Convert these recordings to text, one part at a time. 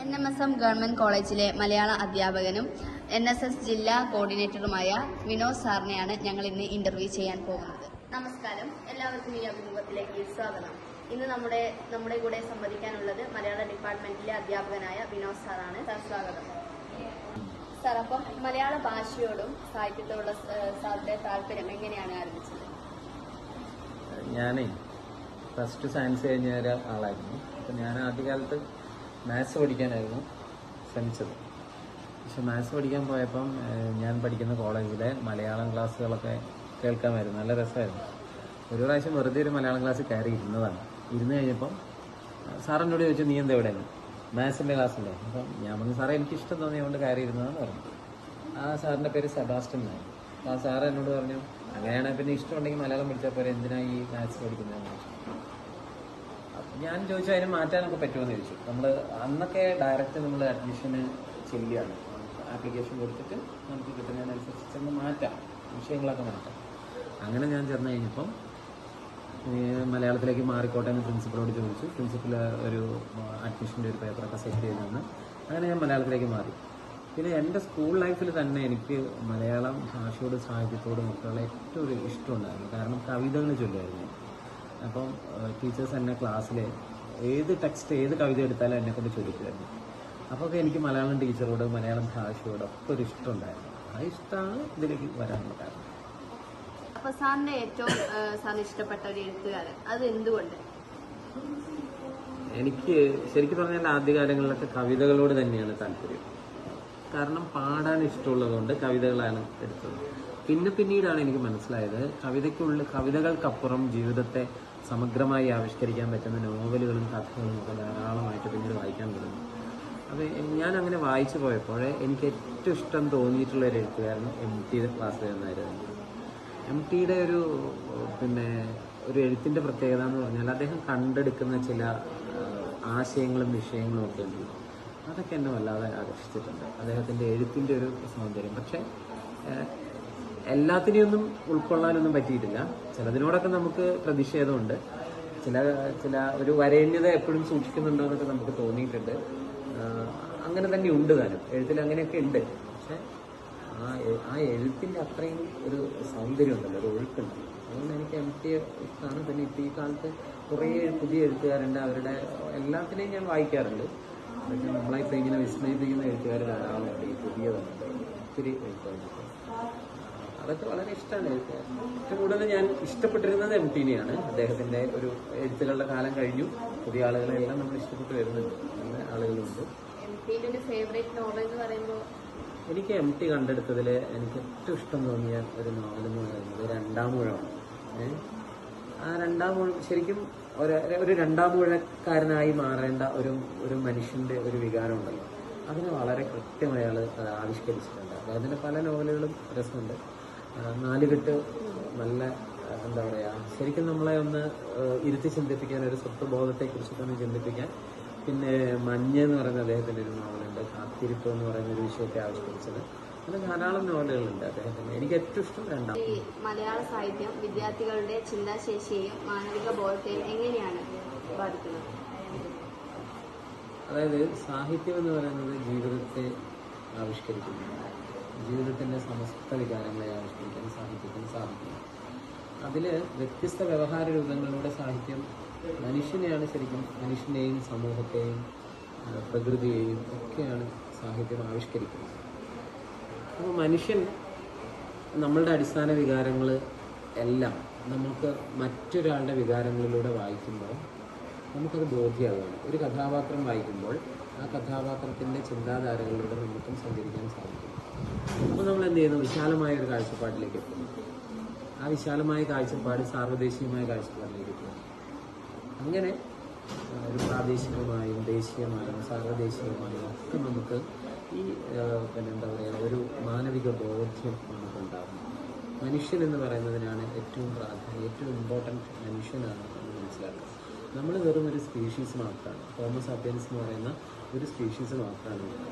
NMSM government കോളേജിലെ മലയാള അധ്യാപകനും NSS ജില്ലാ കോർഡിനേറ്ററുമായ വിനോദ് സാറിനെയാണ് ഞങ്ങൾ ഇന്ന് ഇന്റർവ്യൂ ചെയ്യാൻ പോകുന്നത്. നമസ്കാരം, എല്ലാവർക്കും ഈ അഭിമുഖത്തിലേക്ക് സ്വാഗതം. ഇന്ന് നമ്മുടെ കൂടെ സംവദിക്കാനുള്ളത് മലയാള ഡിപ്പാർട്ട്മെന്റിലെ അധ്യാപകനായ വിനോദ് സാറാണ്. സാർ, സ്വാഗതം. സാർ, അപ്പം മലയാള ഭാഷയോടും സാഹിത്യത്തോടുള്ള സാറിന്റെ താല്പര്യം എങ്ങനെയാണ് ആരംഭിച്ചത്? ഞാനേ ഫസ്റ്റ് സയൻസ് കഴിഞ്ഞ ഒരാളായിരുന്നു. അപ്പം ഞാൻ ആദ്യകാലത്ത് മാത്സ് പഠിക്കാനായിരുന്നു ശ്രമിച്ചത്. പക്ഷെ മാത്സ് പഠിക്കാൻ പോയപ്പം ഞാൻ പഠിക്കുന്ന കോളേജിലെ മലയാളം ക്ലാസ്സുകളൊക്കെ കേൾക്കാമായിരുന്നു. നല്ല രസമായിരുന്നു. ഒരു പ്രാവശ്യം വെറുതെ ഒരു മലയാളം ക്ലാസ് കയറി ഇരുന്നതാണ്. ഇരുന്ന് കഴിഞ്ഞപ്പം സാറിനോട് ചോദിച്ചു, നീ എന്താ എവിടെയാണ്? മാത്സിൻ്റെ ക്ലാസ്സില്ലേ? അപ്പം ഞാൻ പറഞ്ഞു, സാറേ എനിക്ക് ഇഷ്ടം തോന്നിയതുകൊണ്ട് കയറി ഇരുന്നതെന്ന് പറഞ്ഞു. ആ സാറിൻ്റെ പേര് സെബാസ്റ്റ്യൻ എന്നാണ്. അപ്പോൾ ആ സാറ് എന്നോട് പറഞ്ഞു, അങ്ങനെയാണെങ്കിൽ പിന്നെ ഇഷ്ടമുണ്ടെങ്കിൽ മലയാളം പഠിച്ചാൽ പോലെ എന്തിനാണ് ഈ മാത്സ് പഠിക്കുന്നതെന്ന് ചോദിച്ചു. ഞാൻ ചോദിച്ചു, അതിന് മാറ്റാനൊക്കെ പറ്റുമെന്ന് ചോദിച്ചു. നമ്മൾ അന്നൊക്കെ ഡയറക്റ്റ് നമ്മൾ അഡ്മിഷന് ചെയ്യുകയാണ്. ആപ്ലിക്കേഷൻ കൊടുത്തിട്ട് നമുക്ക് കിട്ടുന്നതിനനുസരിച്ച് ചെന്ന് മാറ്റാം, വിഷയങ്ങളൊക്കെ മാറ്റാം. അങ്ങനെ ഞാൻ ചെന്ന് കഴിഞ്ഞപ്പം മലയാളത്തിലേക്ക് മാറിക്കോട്ടെ എന്ന് പ്രിൻസിപ്പളോട് ചോദിച്ചു. പ്രിൻസിപ്പൽ ഒരു അഡ്മിഷൻ്റെ ഒരു പേപ്പറൊക്കെ സെറ്റ് ചെയ്ത് തന്ന് അങ്ങനെ ഞാൻ മലയാളത്തിലേക്ക് മാറി. പിന്നെ എൻ്റെ സ്കൂൾ ലൈഫിൽ തന്നെ എനിക്ക് മലയാളം ഭാഷയോടും സാഹിത്യത്തോടും ഒക്കെയുള്ള ഏറ്റവും ഒരു ഇഷ്ടമുണ്ടായിരുന്നു. കാരണം കവിതകൾ ചൊല്ലുമായിരുന്നു. അപ്പം ടീച്ചേഴ്സ് എന്നെ ക്ലാസ്സിൽ ഏത് ടെക്സ്റ്റ് ഏത് കവിത എടുത്താലും എന്നെക്കൊണ്ട് ചൊല്ലിക്കുമായിരുന്നു. അപ്പോൾ എനിക്ക് മലയാളം ടീച്ചറോട് മലയാളം ഭാഷയോടൊക്കെ ഒരു ഇഷ്ടമുണ്ടായിരുന്നു. ആ ഇഷ്ടമാണ് ഇതിലേക്ക് വരാനുള്ള കാരണം. അപ്പോൾ സാറിന്റെ ഏറ്റവും സാറിന് ഇഷ്ടപ്പെട്ട ഒരു എഴുത്തുകാരൻ, അത് എന്തുകൊണ്ട്? എനിക്ക് ശരിക്കും പറഞ്ഞാൽ ആദ്യകാലങ്ങളിലൊക്കെ കവിതകളോട് തന്നെയാണ് താല്പര്യം. കാരണം പാടാൻ ഇഷ്ടമുള്ളതുകൊണ്ട് കവിതകളാണ് എടുത്തത്. പിന്നീടാണ് എനിക്ക് മനസ്സിലായത് കവിതകൾക്കപ്പുറം ജീവിതത്തെ സമഗ്രമായി ആവിഷ്കരിക്കാൻ പറ്റുന്ന നോവലുകളും കഥകളും ഒക്കെ ധാരാളമായിട്ട് പിന്നീട് വായിക്കാൻ തുടങ്ങി. അപ്പോൾ ഞാൻ അങ്ങനെ വായിച്ചു പോയപ്പോൾ എനിക്ക് ഏറ്റവും ഇഷ്ടം തോന്നിയിട്ടുള്ള ഒരു എഴുത്തുകാരൻ MT വാസുദേവനായിരുന്നു. MTയുടെ ഒരു എഴുത്തിൻ്റെ പ്രത്യേകത എന്ന് പറഞ്ഞാൽ അദ്ദേഹം കണ്ടെടുക്കുന്ന ചില ആശയങ്ങളും വിഷയങ്ങളും ഒക്കെ ഉണ്ട്. അതൊക്കെ എന്നെ വല്ലാതെ ആകർഷിച്ചിട്ടുണ്ട്. അദ്ദേഹത്തിൻ്റെ എഴുത്തിൻ്റെ ഒരു സൗന്ദര്യം. പക്ഷേ എല്ലാത്തിനെയൊന്നും ഉൾക്കൊള്ളാനൊന്നും പറ്റിയിട്ടില്ല. ചിലതിനോടൊക്കെ നമുക്ക് പ്രതിഷേധമുണ്ട്. ചില ഒരു വരേണ്യത എപ്പോഴും സൂക്ഷിക്കുന്നുണ്ടോ എന്നൊക്കെ നമുക്ക് തോന്നിയിട്ടുണ്ട്. അങ്ങനെ തന്നെ ഉണ്ട് താനും, എഴുത്തിൽ അങ്ങനെയൊക്കെ ഉണ്ട്. പക്ഷെ ആ എഴുത്തിൻ്റെ അത്രയും ഒരു സൗന്ദര്യം ഉണ്ടല്ലോ, ഒരു ഒഴുക്കുണ്ട്. അതുകൊണ്ട് എനിക്ക് MT ഇഷ്ടമാണ്. പിന്നെ ഇപ്പോൾ ഈ കാലത്ത് കുറേ പുതിയ എഴുത്തുകാരുണ്ട്. അവരുടെ എല്ലാത്തിനെയും ഞാൻ വായിക്കാറുണ്ട്. പക്ഷെ നമ്മളായിപ്പോൾ ഇങ്ങനെ വിസ്മയിപ്പിക്കുന്ന എഴുത്തുകാർ ധാരാളമുണ്ട്. ഈ പുതിയതുണ്ട്, ഒത്തിരി എഴുത്തുകാരുണ്ട്. അതൊക്കെ വളരെ ഇഷ്ടമാണ് എഴുത്തുകാർ. ഏറ്റവും കൂടുതൽ ഞാൻ ഇഷ്ടപ്പെട്ടിരുന്നത് MTനെയാണ്. അദ്ദേഹത്തിൻ്റെ ഒരു എഴുത്തുകളുടെ കാലം കഴിഞ്ഞു. പുതിയ ആളുകളെല്ലാം നമ്മൾ ഇഷ്ടപ്പെട്ട് വരുന്നുണ്ട്. നല്ല ആളുകളുണ്ട്. എനിക്ക് MT കണ്ടെടുത്തതിൽ എനിക്ക് ഏറ്റവും ഇഷ്ടം തോന്നിയ ഒരു നോവൽ എന്ന് പറയുന്നത് രണ്ടാമൂഴമാണ്. ആ രണ്ടാമൂഴം ശരിക്കും ഒരു രണ്ടാമൂഴക്കാരനായി മാറേണ്ട ഒരു മനുഷ്യൻ്റെ ഒരു വികാരം ഉണ്ടല്ലോ, അതിനെ വളരെ കൃത്യമായി അത് ആവിഷ്കരിച്ചിട്ടുണ്ട്. അദ്ദേഹത്തിൻ്റെ പല നോവലുകളും രസമുണ്ട്. നാലുകെട്ട് നല്ല എന്താ പറയുക, ശരിക്കും നമ്മളെ ഒന്ന് ഇരുത്തി ചിന്തിപ്പിക്കാൻ, ഒരു സ്വത്വബോധത്തെക്കുറിച്ചൊക്കെ ഒന്ന് ചിന്തിപ്പിക്കാൻ. പിന്നെ മഞ്ഞ് എന്ന് പറയുന്ന അദ്ദേഹത്തിൻ്റെ ഒരു നോവലുണ്ട്. കാത്തിരിപ്പ് എന്ന് പറയുന്ന ഒരു വിഷയത്തെ ആവിഷ്കരിച്ചത്. അങ്ങനെ ധാരാളം നോവലുകളുണ്ട് അദ്ദേഹത്തിന്. എനിക്ക് ഏറ്റവും ഇഷ്ടം രണ്ടാം. മലയാള സാഹിത്യം വിദ്യാർത്ഥികളുടെ ചിന്താശേഷിയെയും മാനവിക ബോധത്തെയും എങ്ങനെയാണ് ബാധിക്കുന്നത്? അതായത് സാഹിത്യം എന്ന് പറയുന്നത് ജീവിതത്തെ ആവിഷ്കരിക്കുന്നു. ജീവിതത്തിൻ്റെ സമസ്ത വികാരങ്ങളെ ആവിഷ്കരിക്കാൻ സാഹിത്യത്തിന് സാധിക്കുന്നു. അതിൽ വ്യത്യസ്ത വ്യവഹാര രൂപങ്ങളിലൂടെ സാഹിത്യം മനുഷ്യനെയാണ് ശരിക്കും, മനുഷ്യനെയും സമൂഹത്തെയും പ്രകൃതിയെയും ഒക്കെയാണ് സാഹിത്യം ആവിഷ്കരിക്കുന്നത്. അപ്പോൾ മനുഷ്യൻ നമ്മളുടെ അടിസ്ഥാന വികാരങ്ങൾ എല്ലാം നമുക്ക് മറ്റൊരാളുടെ വികാരങ്ങളിലൂടെ വായിക്കുമ്പോൾ നമുക്കത് ബോധ്യമാവുകയാണ്. ഒരു കഥാപാത്രം വായിക്കുമ്പോൾ ആ കഥാപാത്രത്തിൻ്റെ ചിന്താധാരകളിലൂടെ നമുക്കും സഞ്ചരിക്കാൻ സാധിക്കും. അപ്പോൾ നമ്മൾ എന്ത് ചെയ്യുന്നു? വിശാലമായ ഒരു കാഴ്ചപ്പാടിലേക്ക് എത്തുന്നു. ആ വിശാലമായ കാഴ്ചപ്പാട് സാർവദേശീയമായ കാഴ്ചപ്പാടിലേക്ക് എത്തുന്നു. അങ്ങനെ ഒരു പ്രാദേശികമായും ദേശീയമായും സാർവദേശീയമായും ഒക്കെ നമുക്ക് ഈ എന്താ പറയുക, ഒരു മാനവിക ബോധ്യം നമുക്കുണ്ടാകും. മനുഷ്യൻ എന്ന് പറയുന്നതിനാണ് ഏറ്റവും പ്രാധാന്യം, ഏറ്റവും ഇമ്പോർട്ടൻറ്റ് മനുഷ്യനാണ് എന്ന് മനസ്സിലാക്കുക. നമ്മൾ വെറും ഒരു സ്പീഷീസ് മാത്രമാണ്. ഹോമോ സാപ്പിയൻസ് എന്ന് പറയുന്ന ഒരു സ്പീഷീസ് മാത്രമാണ്.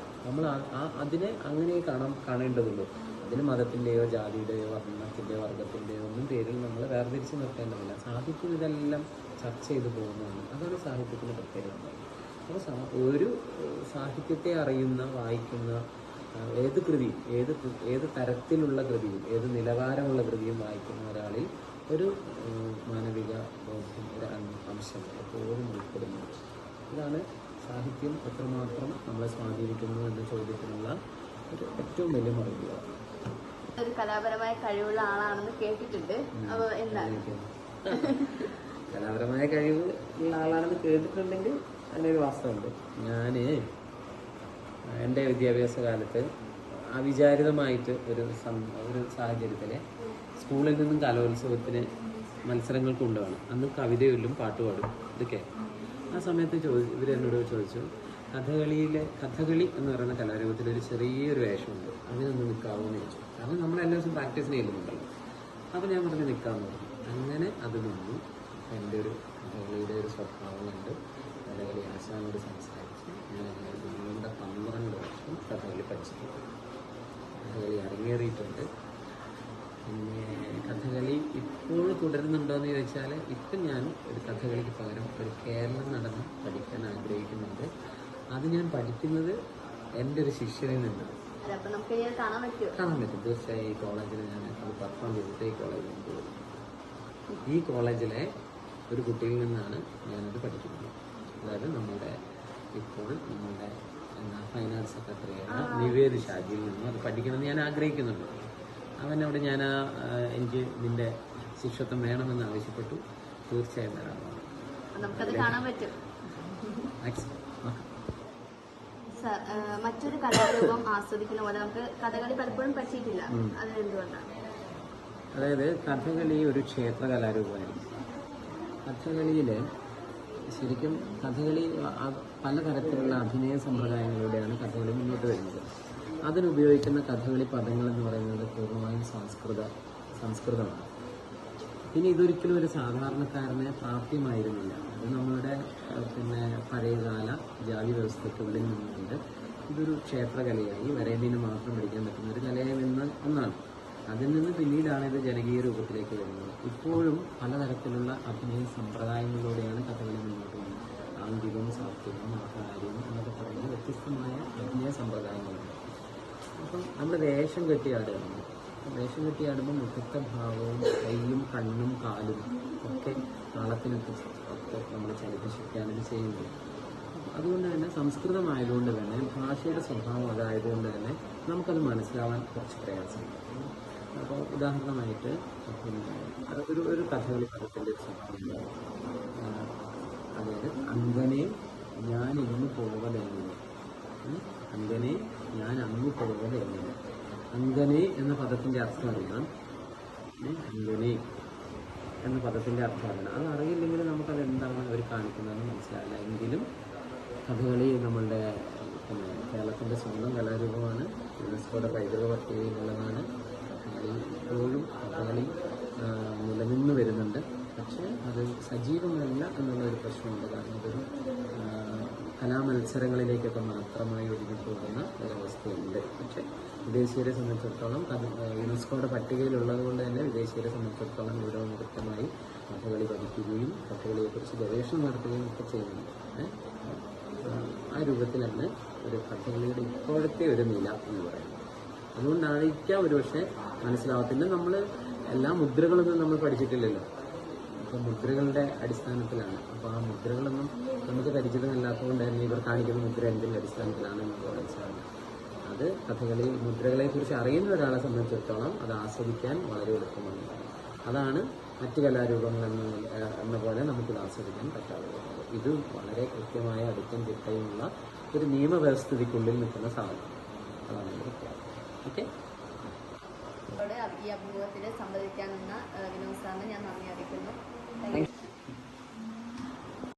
നമ്മൾ അതിനെ അങ്ങനെ കാണേണ്ടതുള്ളൂ. അതിന് മതത്തിൻ്റെയോ ജാതിയുടെയോ വർണ്ണത്തിൻ്റെയോ വർഗത്തിൻ്റെയോ ഒന്നും പേരിൽ നമ്മൾ വേർതിരിച്ച് നിർത്തേണ്ടതില്ല. സാഹിത്യം ഇതെല്ലാം ചർച്ച ചെയ്തു പോകുന്നതാണ്. അതാണ് സാഹിത്യത്തിൻ്റെ പ്രത്യേകത. അപ്പോൾ ഒരു സാഹിത്യത്തെ അറിയുന്ന, വായിക്കുന്ന ഏത് കൃതി, ഏത് തരത്തിലുള്ള കൃതിയും ഏത് നിലവാരമുള്ള കൃതിയും വായിക്കുന്ന ഒരാളിൽ ഒരു മാനവിക ബോധം, ഒരു അംശം എപ്പോഴും ഉൾപ്പെടുന്നുണ്ട്. ഇതാണ് സാഹിത്യം എത്രമാത്രം നമ്മളെ സ്വാധീനിക്കുന്നു എന്ന ചോദ്യത്തിനുള്ള ഒരു ഏറ്റവും വലിയ മറുപടി. ഒരു കലാപരമായ കഴിവുള്ള ആളാണെന്ന് കേട്ടിട്ടുണ്ട്. അപ്പോൾ എന്താണ് കലാപരമായ കഴിവ് ഉള്ള ആളാണെന്ന് കേട്ടിട്ടുണ്ടെങ്കിൽ അതിനൊരു വാസ്തവമുണ്ട്. ഞാൻ എൻ്റെ വിദ്യാഭ്യാസ കാലത്ത് അവിചാരിതമായിട്ട് ഒരു സാഹചര്യത്തിൽ സ്കൂളിൽ നിന്നും കലോത്സവത്തിന് മത്സരങ്ങൾ കൊണ്ടുപോകണം. അന്ന് കവിത ചൊല്ലും, പാട്ടുപാടും, ഇതൊക്കെ. ആ സമയത്ത് ഇവരെന്നോട് ചോദിച്ചു, കഥകളി എന്ന് പറയുന്ന കലാരൂപത്തിലൊരു ചെറിയൊരു വേഷമുണ്ട്, അതിനൊന്ന് നിൽക്കാവോ എന്ന് ചോദിച്ചു. കാരണം നമ്മളെല്ലാ ദിവസവും പ്രാക്ടീസിന് ചെയ്യുന്നുണ്ടല്ലോ. അപ്പോൾ ഞാൻ പറഞ്ഞു നിൽക്കാമെന്ന് പറഞ്ഞു. അങ്ങനെ അത് നിന്നു. എൻ്റെ ഒരു കഥകളിയുടെ ഒരു സ്വഭാവം കണ്ട് കഥകളി ആശാനോട് സംസാരിച്ച് ഞാൻ അങ്ങനെ നീണ്ട 12 വർഷം കഥകളി പഠിച്ചിട്ടുണ്ട്. കഥകളി അരങ്ങേറിയിട്ടുണ്ട്. പിന്നെ കഥകളി ഇപ്പോൾ തുടരുന്നുണ്ടോ എന്ന് ചോദിച്ചാൽ ഇപ്പം ഞാൻ ഒരു കഥകളിക്ക് പകരം ഒരു കേരള നടനം പഠിക്കാൻ ആഗ്രഹിക്കുന്നുണ്ട്. അത് ഞാൻ പഠിക്കുന്നത് എൻ്റെ ഒരു ശിഷ്യനിൽ നിന്നാണ്. കാണാൻ പറ്റും. തീർച്ചയായും ഈ കോളേജിൽ ഞാൻ അത് പെർഫോം ചെയ്തിട്ട് ഈ കോളേജിലെ ഒരു കുട്ടിയിൽ നിന്നാണ് ഞാനത് പഠിക്കുന്നത്. അതായത് ഇപ്പോൾ നമ്മുടെ ഫൈൻ ആർട്സ് സെക്രട്ടറിയായ നിവേദ് ഷാജിയിൽ നിന്നും അത് പഠിക്കണമെന്ന് ഞാൻ ആഗ്രഹിക്കുന്നുണ്ട്. അവനോട് ഞാൻ എനിക്ക് നിന്റെ ശിഷ്യത്വം വേണമെന്ന് ആവശ്യപ്പെട്ടു. തീർച്ചയായും വരാമാണ്. നമുക്കത് കാണാൻ പറ്റും. മറ്റൊരു കലാരൂപം ആസ്വദിക്കുന്ന പോലെ നമുക്ക് കഥകളി പലപ്പോഴും പറ്റിയിട്ടില്ല. അതെന്തുകൊണ്ടാണ്? അതായത് കഥകളി ഒരു ക്ഷേത്ര കലാരൂപമായിരുന്നു. കഥകളിയിൽ ശരിക്കും കഥകളി പലതരത്തിലുള്ള അഭിനയ സമ്പ്രദായങ്ങളിലൂടെയാണ് കഥകളി മുന്നോട്ട് വരുന്നത്. അതിനുപയോഗിക്കുന്ന കഥകളി പദങ്ങൾ എന്ന് പറയുന്നത് പൂർണ്ണമായും സംസ്കൃതമാണ്. പിന്നെ ഇതൊരിക്കലും ഒരു സാധാരണക്കാരന് പ്രാപ്യമായിരുന്നില്ല. അത് നമ്മളുടെ പഴയകാല ജാതി വ്യവസ്ഥയ്ക്കുള്ളിൽ നിന്നുകൊണ്ട് ഇതൊരു ക്ഷേത്രകലയായി വരേണ്യന് മാത്രം പഠിക്കാൻ പറ്റുന്ന ഒരു കലയായി ഒന്നാണ്. അതിൽ നിന്ന് പിന്നീടാണ് ഇത് ജനകീയ രൂപത്തിലേക്ക് വരുന്നത്. ഇപ്പോഴും പലതരത്തിലുള്ള അഭിനയ സമ്പ്രദായങ്ങളിലൂടെയാണ് കഥകളി മുന്നോട്ട് പോകുന്നത്. ആംഗികം, സാത്വികം, ആഹാര്യം എന്നൊക്കെ പറയുന്ന വ്യത്യസ്തമായ അഭിനയ സമ്പ്രദായങ്ങളുണ്ട്. അപ്പം നമ്മൾ വേഷം കെട്ടിയാടുകയാണ്. വേഷം കെട്ടിയാടുമ്പോൾ മുഖത്തെ ഭാവവും കൈയും കണ്ണും കാലും ഒക്കെ താളത്തിനൊക്കെ നമ്മൾ ചലിപ്പിച്ചിട്ടാണ് ഇത് ചെയ്യുന്നത്. അതുകൊണ്ട് തന്നെ സംസ്കൃതമായതുകൊണ്ട് തന്നെ ഭാഷയുടെ സ്വഭാവം അതായതുകൊണ്ട് തന്നെ നമുക്കത് മനസ്സിലാവാൻ കുറച്ച് പ്രയാസമുണ്ട്. അപ്പോൾ ഉദാഹരണമായിട്ട് ഒരു കഥകളി പദത്തിൻ്റെ ഒരു സ്വഭാവം, അതായത് അങ്കനെ ഞാൻ ഇന്ന് പോവലെങ്ങനെ, അങ്കനെ ഞാൻ അങ്ങ് പോവലെങ്ങനെ. അങ്കനെ എന്ന പദത്തിൻ്റെ അർത്ഥം അറിയണം. അങ്കനെ എന്ന പദത്തിൻ്റെ അർത്ഥം അറിയണം. അത് അറിയില്ലെങ്കിൽ നമുക്കത് എന്താണ് അവർ കാണിക്കുന്നതെന്ന് മനസ്സിലാവില്ല. എങ്കിലും കഥകളി നമ്മളുടെ കേരളത്തിൻ്റെ സ്വന്തം കലാരൂപമാണ്. യുനെസ്കോയുടെ പൈതൃക പട്ടികയിലുള്ളതാണ്. ഇപ്പോഴും കഥകളി നിലനിന്ന് വരുന്നുണ്ട്. പക്ഷേ അത് സജീവമല്ല എന്നുള്ളൊരു പ്രശ്നമുണ്ട്. കാരണം ഇതൊരു കലാമത്സരങ്ങളിലേക്കൊക്കെ മാത്രമായി ഒതുങ്ങിപ്പോകുന്ന ഒരവസ്ഥയുണ്ട്. പക്ഷേ വിദേശീയരെ സംബന്ധിച്ചിടത്തോളം യുനെസ്കോയുടെ പട്ടികയിലുള്ളത് കൊണ്ട് തന്നെ വിദേശീയരെ സംബന്ധിച്ചിടത്തോളം ഇവിടെ കൃത്യമായി കഥകളി പഠിക്കുകയും കഥകളിയെക്കുറിച്ച് ഗവേഷണം നടത്തുകയും ഒക്കെ ചെയ്യുന്നുണ്ട്. ആ രൂപത്തിലാണ് ഒരു കഥകളിയുടെ ഇപ്പോഴത്തെ ഒരു നില എന്ന് പറയുന്നത്. അതുകൊണ്ടായിരിക്കാം ഒരുപക്ഷെ മനസ്സിലാവത്തില്ല. നമ്മൾ എല്ലാ മുദ്രകളൊന്നും നമ്മൾ പഠിച്ചിട്ടില്ലല്ലോ. അപ്പോൾ മുദ്രകളുടെ അടിസ്ഥാനത്തിലാണ്. അപ്പോൾ ആ മുദ്രകളൊന്നും നമുക്ക് പരിചിതമല്ലാത്തതുകൊണ്ട് തന്നെ ഇവർ കാണിക്കുന്ന മുദ്ര എന്തിൻ്റെ അടിസ്ഥാനത്തിലാണ് നമുക്ക് മനസ്സിലാവുന്നത്. അത് കഥകളി മുദ്രകളെക്കുറിച്ച് അറിയുന്ന ഒരാളെ സംബന്ധിച്ചിടത്തോളം അത് ആസ്വദിക്കാൻ വളരെ എളുപ്പമാണ്. അതാണ് മറ്റ് കലാരൂപങ്ങൾ എന്ന പോലെ നമുക്കിത് ആസ്വദിക്കാൻ പറ്റാവുന്നത്. ഇത് വളരെ കൃത്യമായ അടുക്കും ചിട്ടയുമുള്ള ഒരു നിയമവ്യവസ്ഥിതിക്കുള്ളിൽ നിൽക്കുന്ന സാധനം. അതാണ് എൻ്റെ പ്രത്യേകത. ഓക്കെ, ഈ അഭിമുഖത്തിൽ സംവദിക്കാനെന്ന വിനോദ് സാറിന് ഞാൻ നന്ദി അറിയിക്കുന്നു.